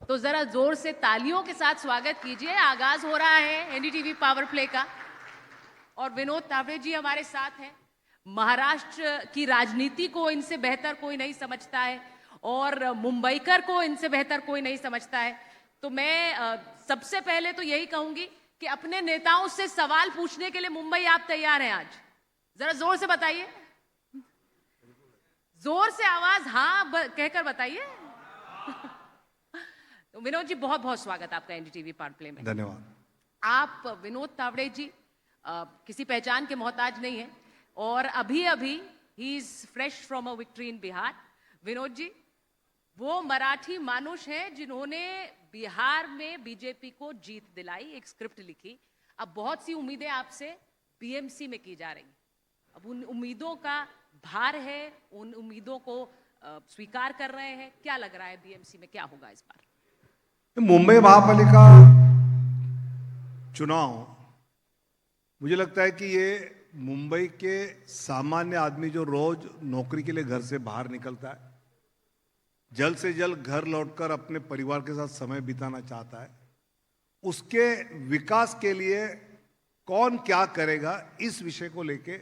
तो जरा जोर से तालियों के साथ स्वागत कीजिए। आगाज हो रहा है एनडीटीवी पावर प्ले का और विनोद तावड़े जी हमारे साथ हैं। महाराष्ट्र की राजनीति को इनसे बेहतर कोई नहीं समझता है और मुंबईकर को इनसे बेहतर कोई नहीं समझता है। तो मैं सबसे पहले तो यही कहूंगी कि अपने नेताओं से सवाल पूछने के लिए मुंबई आप तैयार हैं? आज जरा जोर से बताइए, जोर से आवाज हाँ कहकर बताइए। तो विनोद जी बहुत बहुत स्वागत आपका एनडीटीवी पावर प्ले में। धन्यवाद। आप विनोद तावड़े जी किसी पहचान के मोहताज नहीं है और अभी अभी ही is fresh from a victory in Bihar. Vinod ji वो मराठी मानुष हैं जिन्होंने बिहार में बीजेपी को जीत दिलाई, एक स्क्रिप्ट लिखी। अब बहुत सी उम्मीदें आपसे बीएमसी में की जा रही हैं। अब उन उम्मीदों का भार है, उन उम्मीदों को स्वीकार कर रहे हैं। क्या लग रहा है बीएमसी में क्या होगा इस बार? मुंबई महापालिका चुनाव, मुझे लगता है कि ये मुंबई के सामान्य आदमी जो रोज नौकरी के लिए घर से बाहर निकलता है, जल्द से जल्द घर लौटकर अपने परिवार के साथ समय बिताना चाहता है, उसके विकास के लिए कौन क्या करेगा, इस विषय को लेके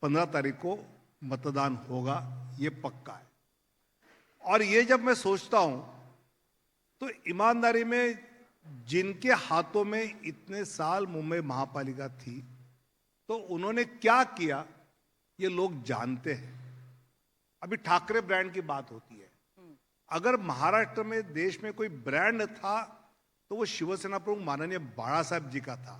15 तारीख को मतदान होगा, ये पक्का है। और ये जब मैं सोचता हूं तो ईमानदारी में जिनके हाथों में इतने साल मुंबई महापालिका थी तो उन्होंने क्या किया ये लोग जानते हैं। अभी ठाकरे ब्रांड की बात होती है। अगर महाराष्ट्र में देश में कोई ब्रांड था तो वो शिवसेना प्रमुख माननीय बाला साहब जी का था।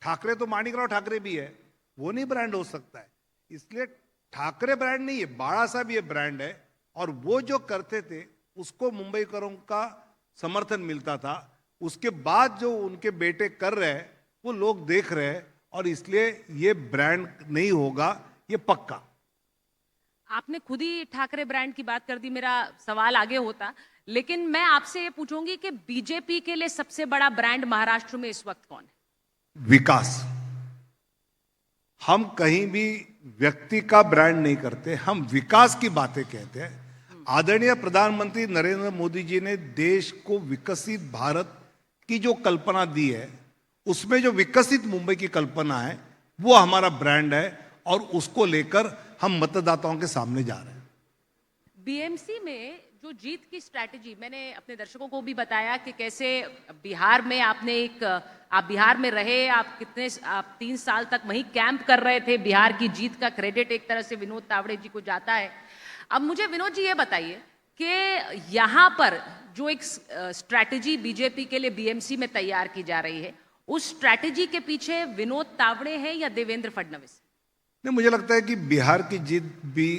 ठाकरे तो माणिकराव ठाकरे भी है, वो नहीं ब्रांड हो सकता है। इसलिए ठाकरे ब्रांड नहीं है, बाला साहब ये ब्रांड है। और वो जो करते थे उसको मुंबईकरों का समर्थन मिलता था। उसके बाद जो उनके बेटे कर रहे हैं वो लोग देख रहे हैं और इसलिए ये ब्रांड नहीं होगा, ये पक्का। आपने खुद ही ठाकरे ब्रांड की बात कर दी, मेरा सवाल आगे होता, लेकिन मैं आपसे ये पूछूंगी कि बीजेपी के लिए सबसे बड़ा ब्रांड महाराष्ट्र में इस वक्त कौन है? विकास। हम कहीं भी व्यक्ति का ब्रांड नहीं करते, हम विकास की बातें कहते हैं। आदरणीय प्रधानमंत्री नरेंद्र मोदी जी ने देश को विकसित भारत की जो कल्पना दी है, उसमें जो विकसित मुंबई की कल्पना है वो हमारा ब्रांड है और उसको लेकर हम मतदाताओं के सामने जा रहे हैं। बीएमसी में जो जीत की स्ट्रैटेजी, मैंने अपने दर्शकों को भी बताया कि कैसे बिहार में आप बिहार में रहे, आप 3 साल तक वहीं कैंप कर रहे थे। बिहार की जीत का क्रेडिट एक तरह से विनोद तावड़े जी को जाता है। अब मुझे विनोद जी ये बताइए कि यहाँ पर जो एक स्ट्रैटेजी बीजेपी के लिए बीएमसी में तैयार की जा रही है, उस स्ट्रैटेजी के पीछे विनोद तावड़े हैं या देवेंद्र फडणवीस? नहीं, मुझे लगता है कि बिहार की जीत भी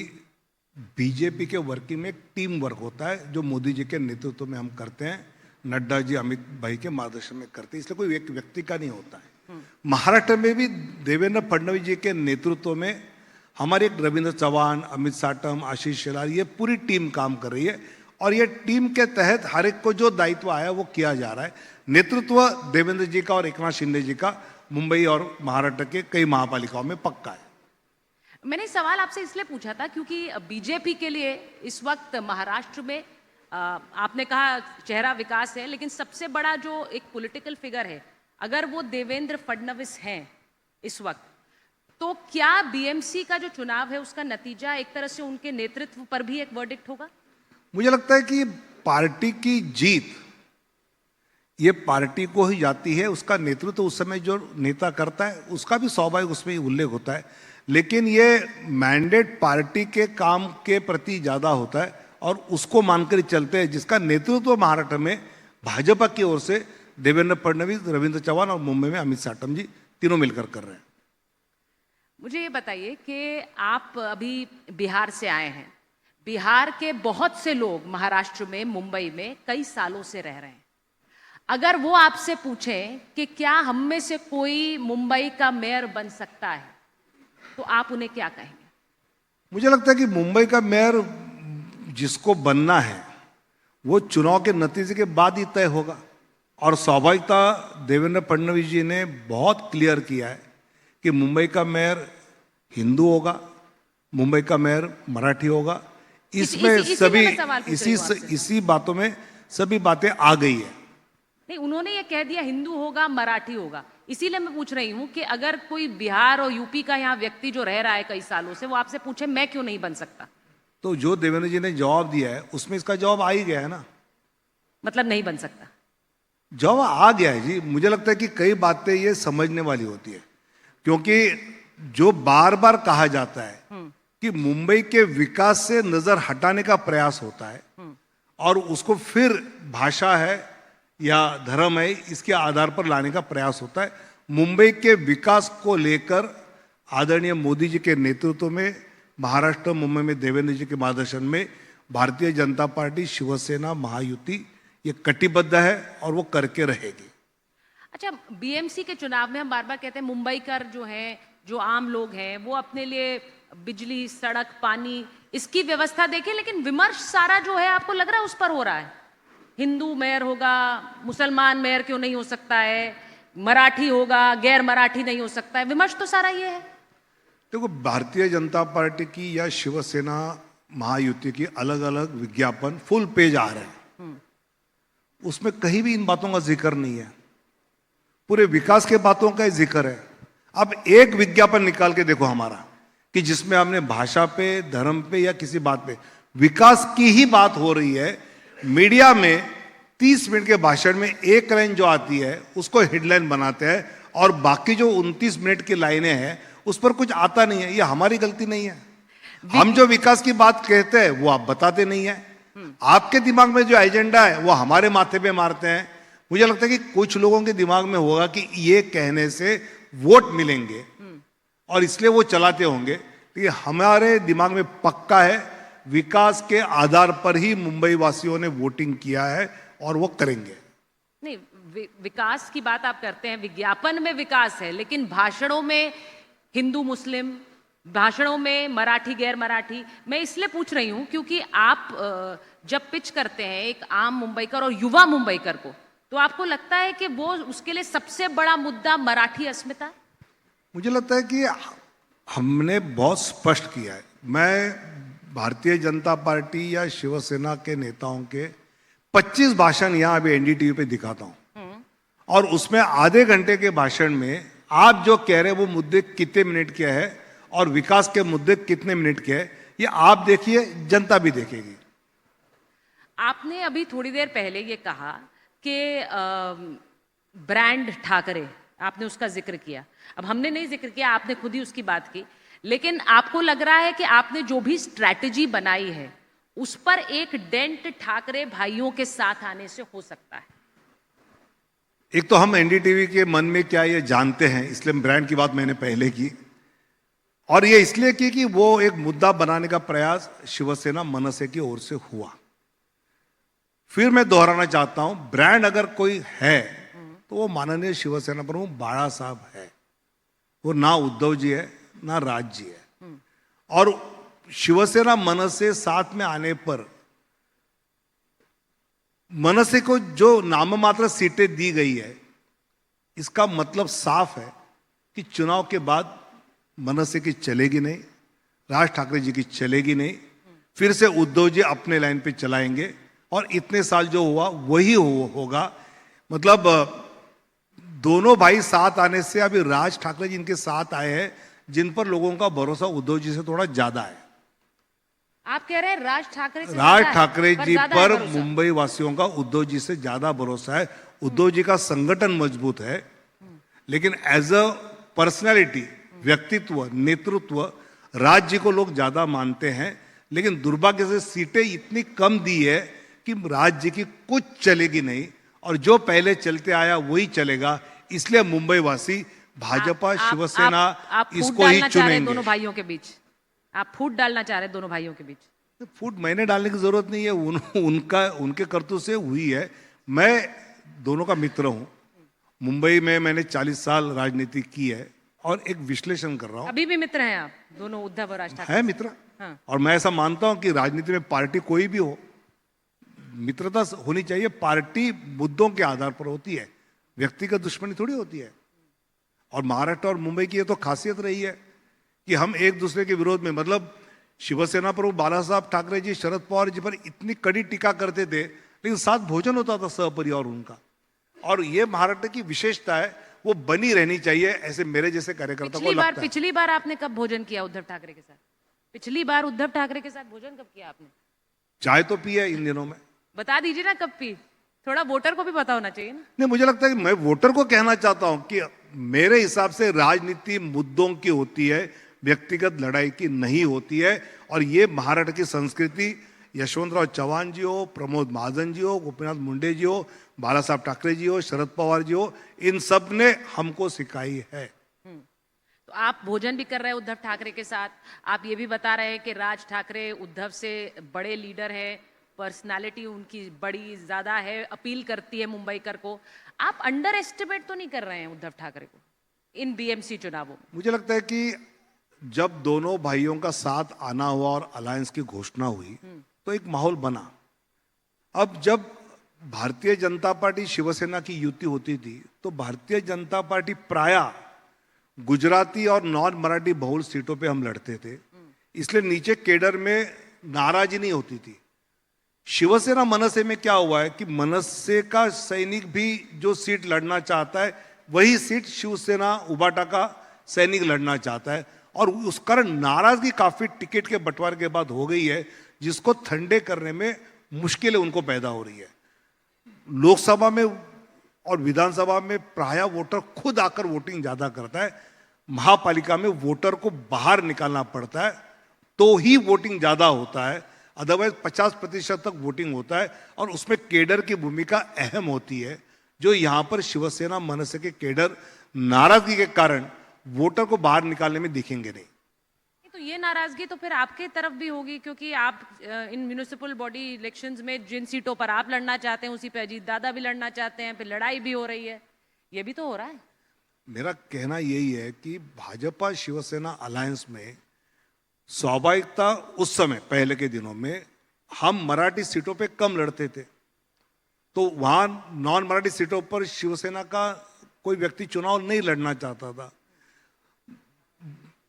बीजेपी के वर्किंग में एक टीम वर्क होता है जो मोदी जी के नेतृत्व में हम करते हैं, नड्डा जी अमित भाई के मार्गदर्शन में करते हैं, इसलिए कोई एक व्यक्ति का नहीं होता है। महाराष्ट्र में भी देवेंद्र फडणवीस जी के नेतृत्व में हमारे एक रविंद्र चौहान, अमित साटम, आशीष शेलार, ये पूरी टीम काम कर रही है और ये टीम के तहत हर एक को जो दायित्व आया वो किया जा रहा है। नेतृत्व देवेंद्र जी का और एकनाथ शिंदे जी का मुंबई और महाराष्ट्र के कई महापालिकाओं में पक्का है। मैंने सवाल आपसे इसलिए पूछा था क्योंकि बीजेपी के लिए इस वक्त महाराष्ट्र में आपने कहा चेहरा विकास है, लेकिन सबसे बड़ा जो एक पॉलिटिकल फिगर है अगर वो देवेंद्र फडणवीस हैं इस वक्त, तो क्या बीएमसी का जो चुनाव है उसका नतीजा एक तरह से उनके नेतृत्व पर भी एक वर्डिक्ट होगा? मुझे लगता है कि पार्टी की जीत ये पार्टी को ही जाती है। उसका नेतृत्व उस समय जो नेता करता है उसका भी स्वाभाविक उसमें उल्लेख होता है, लेकिन ये मैंडेट पार्टी के काम के प्रति ज्यादा होता है और उसको मानकर चलते हैं, जिसका नेतृत्व महाराष्ट्र में भाजपा की ओर से देवेंद्र फडणवीस, रविंद्र चौहान और मुंबई में अमित साटम जी तीनों मिलकर कर रहे हैं। मुझे ये बताइए कि आप अभी बिहार से आए हैं। बिहार के बहुत से लोग महाराष्ट्र में, मुंबई में कई सालों से रह रहे हैं। अगर वो आपसे पूछें कि क्या हम में से कोई मुंबई का मेयर बन सकता है, तो आप उन्हें क्या कहेंगे? मुझे लगता है कि मुंबई का मेयर जिसको बनना है वो चुनाव के नतीजे के बाद ही तय होगा और स्वाभाविकता देवेंद्र फडणवीस जी ने बहुत क्लियर किया है कि मुंबई का मेयर हिंदू होगा, मुंबई का मेयर मराठी होगा। इसमें सभी इसी बातों में सभी बातें आ गई है। नहीं, उन्होंने ये कह दिया हिंदू होगा मराठी होगा, इसीलिए मैं पूछ रही हूं कि अगर कोई बिहार और यूपी का यहाँ व्यक्ति जो रह रहा है कई सालों से, वो आपसे पूछे मैं क्यों नहीं बन सकता, तो जो देवेंद्र जी ने जवाब दिया है उसमें इसका जवाब आ ही गया है ना। मतलब नहीं बन सकता। जवाब आ गया है जी। मुझे लगता है कि कई बातें ये समझने वाली होती है, क्योंकि जो बार बार कहा जाता है कि मुंबई के विकास से नजर हटाने का प्रयास होता है और उसको फिर भाषा है या धर्म है इसके आधार पर लाने का प्रयास होता है। मुंबई के विकास को लेकर आदरणीय मोदी जी के नेतृत्व में महाराष्ट्र मुंबई में देवेंद्र जी के मार्गदर्शन में भारतीय जनता पार्टी, शिवसेना, महायुति ये कटिबद्ध है और वो करके रहेगी। अच्छा, बीएमसी के चुनाव में हम बार बार कहते हैं मुंबईकर जो हैं, जो आम लोग हैं, वो अपने लिए बिजली, सड़क, पानी इसकी व्यवस्था देखें, लेकिन विमर्श सारा जो है आपको लग रहा है उस पर हो रहा है। हिंदू मेयर होगा, मुसलमान मेयर क्यों नहीं हो सकता है, मराठी होगा, गैर मराठी नहीं हो सकता है, विमर्श तो सारा ये है। देखो, भारतीय जनता पार्टी की या शिवसेना महायुति की अलग अलग विज्ञापन फुल पेज आ रहे हैं, उसमें कहीं भी इन बातों का जिक्र नहीं है। पूरे विकास के बातों का ही जिक्र है। अब एक विज्ञापन निकाल के देखो हमारा, कि जिसमें हमने भाषा पे, धर्म पे या किसी बात पे, विकास की ही बात हो रही है। मीडिया में 30 मिनट के भाषण में एक लाइन जो आती है उसको हेडलाइन बनाते हैं और बाकी जो 29 मिनट की लाइनें हैं उस पर कुछ आता नहीं है। ये हमारी गलती नहीं है। हम जो विकास की बात कहते हैं वो आप बताते नहीं है। आपके दिमाग में जो एजेंडा है वो हमारे माथे पे मारते हैं। मुझे लगता है कि कुछ लोगों के दिमाग में होगा कि ये कहने से वोट मिलेंगे और इसलिए वो चलाते होंगे, लेकिन हमारे दिमाग में पक्का है विकास के आधार पर ही मुंबई वासियों ने वोटिंग किया है और वो करेंगे। नहीं, विकास की बात आप करते हैं, विज्ञापन में विकास है, लेकिन भाषणों में हिंदू मुस्लिम, भाषणों में मराठी गैर मराठी। मैं इसलिए पूछ रही हूं क्योंकि आप जब पिच करते हैं एक आम मुंबईकर और युवा मुंबईकर को, तो आपको लगता है कि वो उसके लिए सबसे बड़ा मुद्दा मराठी अस्मिता? मुझे लगता है कि हमने बहुत स्पष्ट किया है। मैं भारतीय जनता पार्टी या शिवसेना के नेताओं के 25 भाषण यहां अभी एनडीटीवी पे दिखाता हूं और उसमें आधे घंटे के भाषण में आप जो कह रहे हैं वो मुद्दे कितने मिनट के हैं और विकास के मुद्दे कितने मिनट के हैं, ये आप देखिए, जनता भी देखेगी। आपने अभी थोड़ी देर पहले ये कहा कि ब्रांड ठाकरे, आपने उसका जिक्र किया। अब हमने नहीं जिक्र किया, आपने खुद ही उसकी बात की, लेकिन आपको लग रहा है कि आपने जो भी स्ट्रैटेजी बनाई है उस पर एक डेंट ठाकरे भाइयों के साथ आने से हो सकता है। एक तो हम एनडीटीवी के मन में क्या ये जानते हैं, इसलिए ब्रांड की बात मैंने पहले की, और ये इसलिए की कि वो एक मुद्दा बनाने का प्रयास शिवसेना मनसे की ओर से हुआ। फिर मैं दोहराना चाहता हूं, ब्रांड अगर कोई है तो वो माननीय शिवसेना प्रमुख बाळा साहब है। वो ना उद्धव जी है ना राज जी है। और शिवसेना मनसे साथ में आने पर मनसे को जो नाममात्र सीटें दी गई है, इसका मतलब साफ है कि चुनाव के बाद मनसे की चलेगी नहीं, राज ठाकरे जी की चलेगी नहीं, फिर से उद्धव जी अपने लाइन पे चलाएंगे और इतने साल जो हुआ वही होगा। मतलब दोनों भाई साथ आने से अभी राज ठाकरे जी इनके साथ आए हैं, जिन पर लोगों का भरोसा उद्धव जी से थोड़ा ज्यादा है। आप कह रहे हैं राज ठाकरे जी पर मुंबई वासियों का उद्धव जी से ज्यादा भरोसा है। उद्धव जी का संगठन मजबूत है, लेकिन एज अ पर्सनैलिटी, व्यक्तित्व, नेतृत्व राज जी को लोग ज्यादा मानते हैं। लेकिन दुर्भाग्य से सीटें इतनी कम दी है कि राज जी की कुछ चलेगी नहीं और जो पहले चलते आया वही चलेगा। इसलिए मुंबई वासी भाजपा, शिवसेना इसको ही चुनेंगे। दोनों भाइयों के बीच आप फूट डालना चाह रहे हैं, दोनों भाइयों के बीच? फूट मैंने डालने की जरूरत नहीं है, उनके करतूत से हुई है। मैं दोनों का मित्र हूं। मुंबई में मैंने 40 साल राजनीति की है और एक विश्लेषण कर रहा हूं। अभी भी मित्र हैं आप दोनों, उद्धव और राज ठाकरे? है मित्र। हाँ। और मैं ऐसा मानता हूं कि राजनीति में पार्टी कोई भी हो, मित्रता होनी चाहिए। पार्टी मुद्दों के आधार पर होती है, व्यक्तिगत दुश्मनी थोड़ी होती है। और महाराष्ट्र और मुंबई की ये तो खासियत रही है कि हम एक दूसरे के विरोध में, मतलब शिवसेना प्रमुख बाला साहब ठाकरे जी शरद पवार जी पर इतनी कड़ी टीका करते थे, लेकिन साथ भोजन होता था सहपरिवार उनका। और ये महाराष्ट्र की विशेषता है, वो बनी रहनी चाहिए, ऐसे मेरे जैसे कार्यकर्ता को लगता है। पिछली बार आपने कब भोजन किया उद्धव ठाकरे के साथ? पिछली बार उद्धव ठाकरे के साथ भोजन कब किया आपने? चाय तो पी है इन दिनों में। बता दीजिए ना कब पी, थोड़ा वोटर को भी पता होना चाहिए ना। नहीं, मुझे लगता है कि मैं वोटर को कहना चाहता हूं कि मेरे हिसाब से राजनीति मुद्दों की होती है, व्यक्तिगत लड़ाई की नहीं होती है। और ये महाराष्ट्र की संस्कृति यशवंतराव चौहान जी हो, प्रमोद महाजन जी हो, गोपीनाथ मुंडे जी हो, बाला साहब ठाकरे जी हो, शरद पवार जी हो, इन सब ने हमको सिखाई है। तो आप भोजन भी कर रहे हैं उद्धव ठाकरे के साथ, आप ये भी बता रहे हैं कि राज ठाकरे उद्धव से बड़े लीडर है, पर्सनालिटी उनकी बड़ी ज्यादा है, अपील करती है मुंबईकर को। आप अंडर एस्टिमेट तो नहीं कर रहे हैं उद्धव ठाकरे को इन बीएमसी चुनावों में? मुझे लगता है कि जब दोनों भाइयों का साथ आना हुआ और अलायंस की घोषणा हुई तो एक माहौल बना। अब जब भारतीय जनता पार्टी शिवसेना की युति होती थी तो भारतीय जनता पार्टी प्रायः गुजराती और नॉन मराठी बहुल सीटों पे हम लड़ते थे, इसलिए नीचे केडर में नाराजी नहीं होती थी। शिवसेना मनसे में क्या हुआ है कि मनसे का सैनिक भी जो सीट लड़ना चाहता है वही सीट शिवसेना उबाटा का सैनिक लड़ना चाहता है, और उस कारण नाराजगी काफी टिकट के बंटवारे के बाद हो गई है, जिसको ठंडे करने में मुश्किलें उनको पैदा हो रही है। लोकसभा में और विधानसभा में प्रायः वोटर खुद आकर वोटिंग ज्यादा करता है, महापालिका में वोटर को बाहर निकालना पड़ता है तो ही वोटिंग ज्यादा होता है, अदरवाइज 50% तक वोटिंग होता है। और उसमें केडर की भूमिका अहम होती है, जो यहां पर शिवसेना मनसे के केडर नाराजगी के कारण वोटर को बाहर निकालने में दिखेंगे नहीं। तो ये नाराजगी तो फिर आपके तरफ भी होगी, क्योंकि आप इन म्युनिसिपल बॉडी इलेक्शंस में जिन सीटों पर आप लड़ना चाहते हैं उसी पे अजीत दादा भी लड़ना चाहते हैं, फिर लड़ाई भी हो रही है, ये भी तो हो रहा है। मेरा कहना यही है कि भाजपा शिवसेना अलायंस में स्वाभाविकता उस समय पहले के दिनों में हम मराठी सीटों पे कम लड़ते थे, तो वहां नॉन मराठी सीटों पर शिवसेना का कोई व्यक्ति चुनाव नहीं लड़ना चाहता था।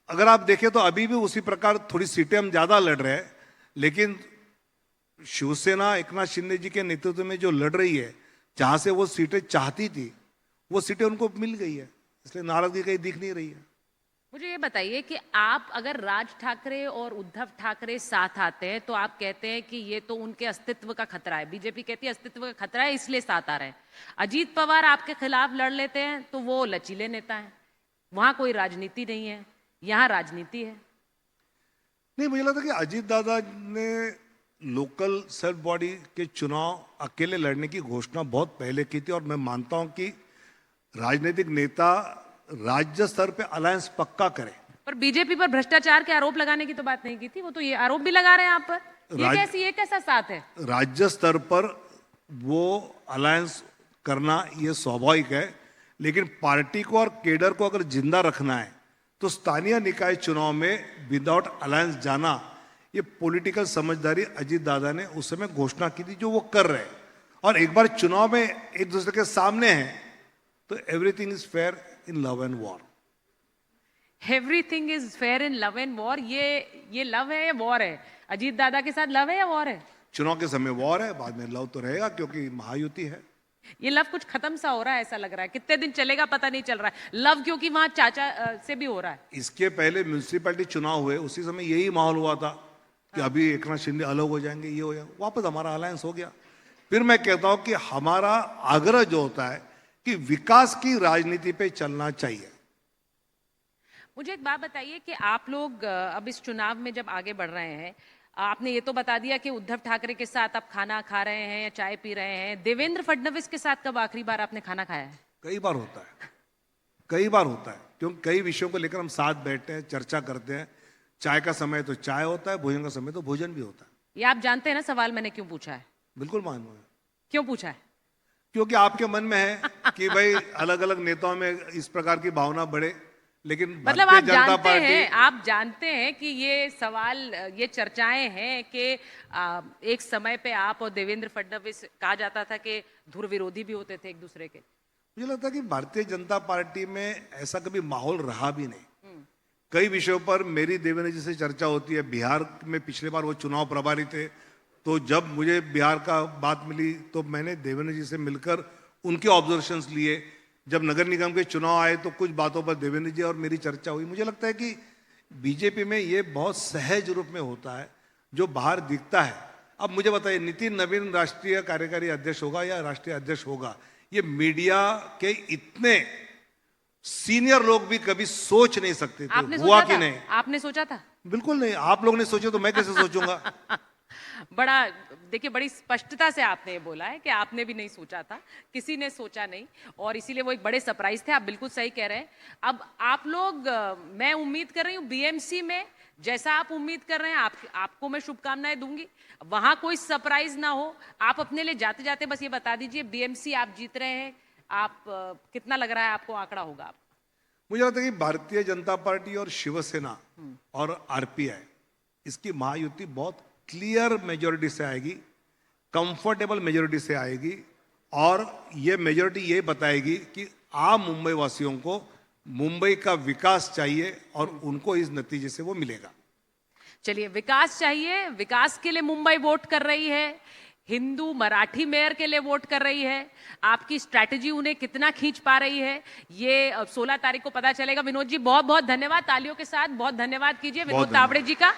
अगर आप देखें तो अभी भी उसी प्रकार थोड़ी सीटें हम ज्यादा लड़ रहे हैं, लेकिन शिवसेना एकनाथ शिंदे जी के नेतृत्व में जो लड़ रही है, जहां से वो सीटें चाहती थी वो सीटें उनको मिल गई है, इसलिए नाराजगी कहीं दिख नहीं रही है। मुझे ये बताइए कि आप अगर राज ठाकरे और उद्धव ठाकरे साथ आते हैं तो आप कहते हैं कि ये तो उनके अस्तित्व का खतरा है, बीजेपी कहती है अस्तित्व का खतरा है इसलिए साथ आ रहे हैं। अजीत पवार आपके खिलाफ लड़ लेते हैं तो वो लचीले नेता हैं, वहां कोई राजनीति नहीं है, यहां राजनीति है। नहीं, मुझे लगता है कि अजीत दादा ने लोकल सेल्फ बॉडी के चुनाव अकेले लड़ने की घोषणा बहुत पहले की थी, और मैं मानता हूं कि राजनीतिक नेता राज्य स्तर पे अलायंस पक्का करे। पर बीजेपी पर भ्रष्टाचार के आरोप लगाने की तो बात नहीं की थी, वो तो ये आरोप भी लगा रहे हैं आप पर। ये कैसा साथ है? राज्य स्तर पर वो अलायंस करना ये स्वाभाविक है, लेकिन पार्टी को और केडर को अगर जिंदा रखना है तो स्थानीय निकाय चुनाव में विदाउट अलायंस जाना, ये पॉलिटिकल समझदारी अजीत दादा ने उस समय घोषणा की थी, जो वो कर रहे हैं। और एक बार चुनाव में एक दूसरे के सामने हैं तो everything is fair in love and war. Everything is fair in love and war, ये लव है या वॉर है? अजीत दादा के साथ लव है या वॉर है? चुनाव के समय वॉर है, बाद में लव तो रहेगा क्योंकि महायुति है। ये लव कुछ खत्म सा हो रहा है, ऐसा लग रहा है। कितने दिन चलेगा पता नहीं चल रहा है लव, क्योंकि वहां चाचा से भी हो रहा है। इसके पहले म्यूनिसिपैलिटी चुनाव हुए, उसी समय यही माहौल हुआ था कि अभी एकनाथ शिंदे अलग हो जाएंगे, ये हो जाएगा, वापस हमारा अलायंस हो गया। फिर मैं कहता हूं कि हमारा आग्रह जो होता है कि विकास की राजनीति पे चलना चाहिए। मुझे एक बात बताइए कि आप लोग अब इस चुनाव में जब आगे बढ़ रहे हैं, आपने ये तो बता दिया कि उद्धव ठाकरे के साथ आप खाना खा रहे हैं या चाय पी रहे हैं, देवेंद्र फडणवीस के साथ कब आखिरी बार आपने खाना खाया है? कई बार होता है, कई बार होता है, क्योंकि कई विषयों को लेकर हम साथ बैठते हैं, चर्चा करते हैं। चाय का समय तो चाय होता है, भोजन का समय तो भोजन भी होता है। ये आप जानते हैं ना सवाल मैंने क्यों पूछा है? बिल्कुल मालूम है। क्यों पूछा है? क्योंकि आपके मन में है कि भाई अलग अलग नेताओं में इस प्रकार की भावना बढ़े, लेकिन मतलब भारतीय जनता पार्टी आप जानते हैं कि ये सवाल, ये चर्चाएं हैं कि एक समय पे आप और देवेंद्र फडणवीस, कहा जाता था कि धुर विरोधी भी होते थे एक दूसरे के। मुझे लगता है कि भारतीय जनता पार्टी में ऐसा कभी माहौल रहा भी नहीं। कई विषयों पर मेरी देवेंद्र जी से चर्चा होती है। बिहार में पिछले बार वो चुनाव प्रभारी थे, तो जब मुझे बिहार का बात मिली तो मैंने देवेंद्र जी से मिलकर उनके ऑब्जर्वेशंस लिए। जब नगर निगम के चुनाव आए तो कुछ बातों पर देवेंद्र जी और मेरी चर्चा हुई। मुझे लगता है कि बीजेपी में ये बहुत सहज रूप में होता है जो बाहर दिखता है। अब मुझे बताइए, नितिन नवीन राष्ट्रीय कार्यकारी अध्यक्ष होगा या राष्ट्रीय अध्यक्ष होगा, ये मीडिया के इतने सीनियर लोग भी कभी सोच नहीं सकते थे। आपने हुआ सोचा कि था? नहीं? आपने सोचा था? बिल्कुल नहीं। आप लोग ने सोचे तो मैं कैसे सोचूंगा? बड़ा देखिए, बड़ी स्पष्टता से आपने ये बोला है कि आपने भी नहीं सोचा था, किसी ने सोचा नहीं, और इसीलिए वो एक बड़े सरप्राइज थे। आप बिल्कुल सही कह रहे हैं। अब आप लोग मैं उम्मीद कर रही हूँ बीएमसी में जैसा आप उम्मीद कर रहे हैं, आपको मैं शुभकामनाएं दूंगी, वहां कोई सरप्राइज ना हो। आप अपने लिए जाते जाते बस ये बता दीजिए, बीएमसी आप जीत रहे हैं, आप कितना लग रहा है आपको आंकड़ा होगा आप? मुझे लगता है कि भारतीय जनता पार्टी और शिवसेना और आरपीआई, इसकी महायुति बहुत क्लियर मेजोरिटी से आएगी, कंफर्टेबल मेजोरिटी से आएगी, और ये मेजोरिटी ये बताएगी कि आम मुंबई वासियों को मुंबई का विकास चाहिए और उनको इस नतीजे से वो मिलेगा। चलिए, विकास चाहिए, विकास के लिए मुंबई वोट कर रही है, हिंदू मराठी मेयर के लिए वोट कर रही है। आपकी स्ट्रैटेजी उन्हें कितना खींच पा रही है, ये 16 तारीख को पता चलेगा। विनोद जी बहुत बहुत धन्यवाद, तालियों के साथ बहुत धन्यवाद कीजिए विनोद तावड़े जी का।